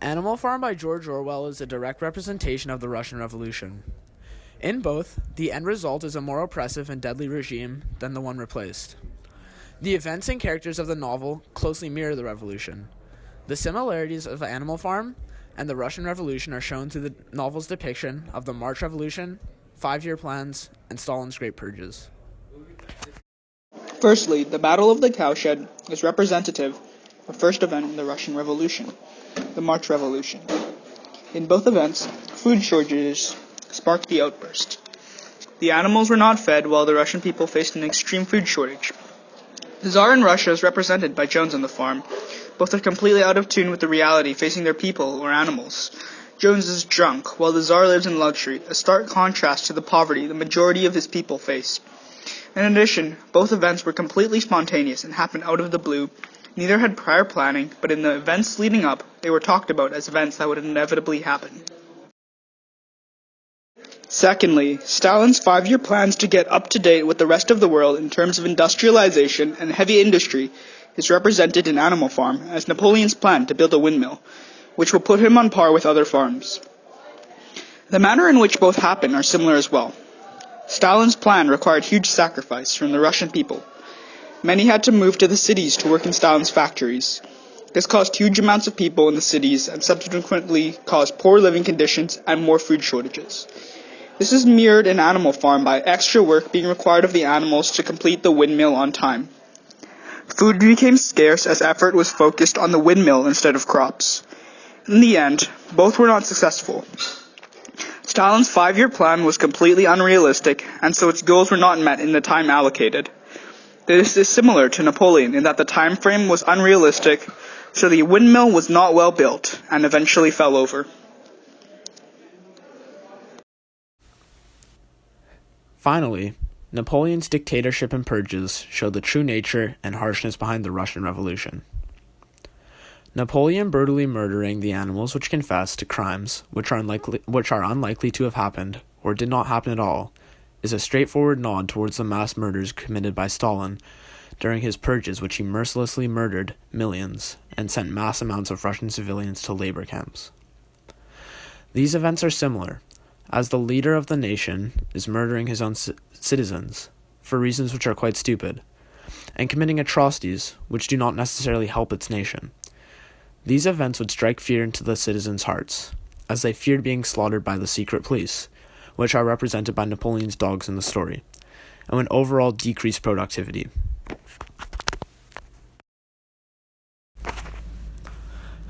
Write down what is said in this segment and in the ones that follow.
Animal Farm by George Orwell is a direct representation of the Russian Revolution. In both, the end result is a more oppressive and deadly regime than the one replaced. The events and characters of the novel closely mirror the revolution. The similarities of Animal Farm and the Russian Revolution are shown through the novel's depiction of the March Revolution, 5-year plans, and Stalin's Great Purges. Firstly, the Battle of the Cowshed is representative of the first event in the Russian Revolution, the March Revolution. In both events, food shortages sparked the outburst. The animals were not fed while the Russian people faced an extreme food shortage. The Tsar in Russia is represented by Jones on the farm. Both are completely out of tune with the reality facing their people or animals. Jones is drunk, while the Tsar lives in luxury, a stark contrast to the poverty the majority of his people face. In addition, both events were completely spontaneous and happened out of the blue. Neither had prior planning, but in the events leading up, they were talked about as events that would inevitably happen. Secondly, Stalin's 5-year plans to get up to date with the rest of the world in terms of industrialization and heavy industry is represented in Animal Farm as Napoleon's plan to build a windmill, which will put him on par with other farms. The manner in which both happen are similar as well. Stalin's plan required huge sacrifice from the Russian people. Many had to move to the cities to work in Stalin's factories. This caused huge amounts of people in the cities and subsequently caused poor living conditions and more food shortages. This is mirrored in Animal Farm by extra work being required of the animals to complete the windmill on time. Food became scarce as effort was focused on the windmill instead of crops. In the end, both were not successful. Stalin's 5-year plan was completely unrealistic, and so its goals were not met in the time allocated. This is similar to Napoleon in that the time frame was unrealistic, so the windmill was not well built and eventually fell over. Finally, Napoleon's dictatorship and purges show the true nature and harshness behind the Russian Revolution. Napoleon brutally murdering the animals which confess to crimes which are unlikely to have happened or did not happen at all is a straightforward nod towards the mass murders committed by Stalin during his purges, which he mercilessly murdered millions and sent mass amounts of Russian civilians to labor camps. These events are similar, as the leader of the nation is murdering his own citizens for reasons which are quite stupid, and committing atrocities which do not necessarily help its nation. These events would strike fear into the citizens' hearts, as they feared being slaughtered by the secret police, which are represented by Napoleon's dogs in the story, and would overall decrease productivity.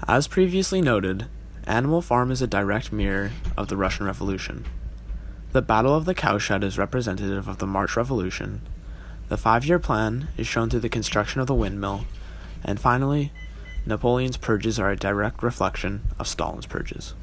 As previously noted, Animal Farm is a direct mirror of the Russian Revolution. The Battle of the Cowshed is representative of the March Revolution. The 5-year plan is shown through the construction of the windmill, and finally, Napoleon's purges are a direct reflection of Stalin's purges.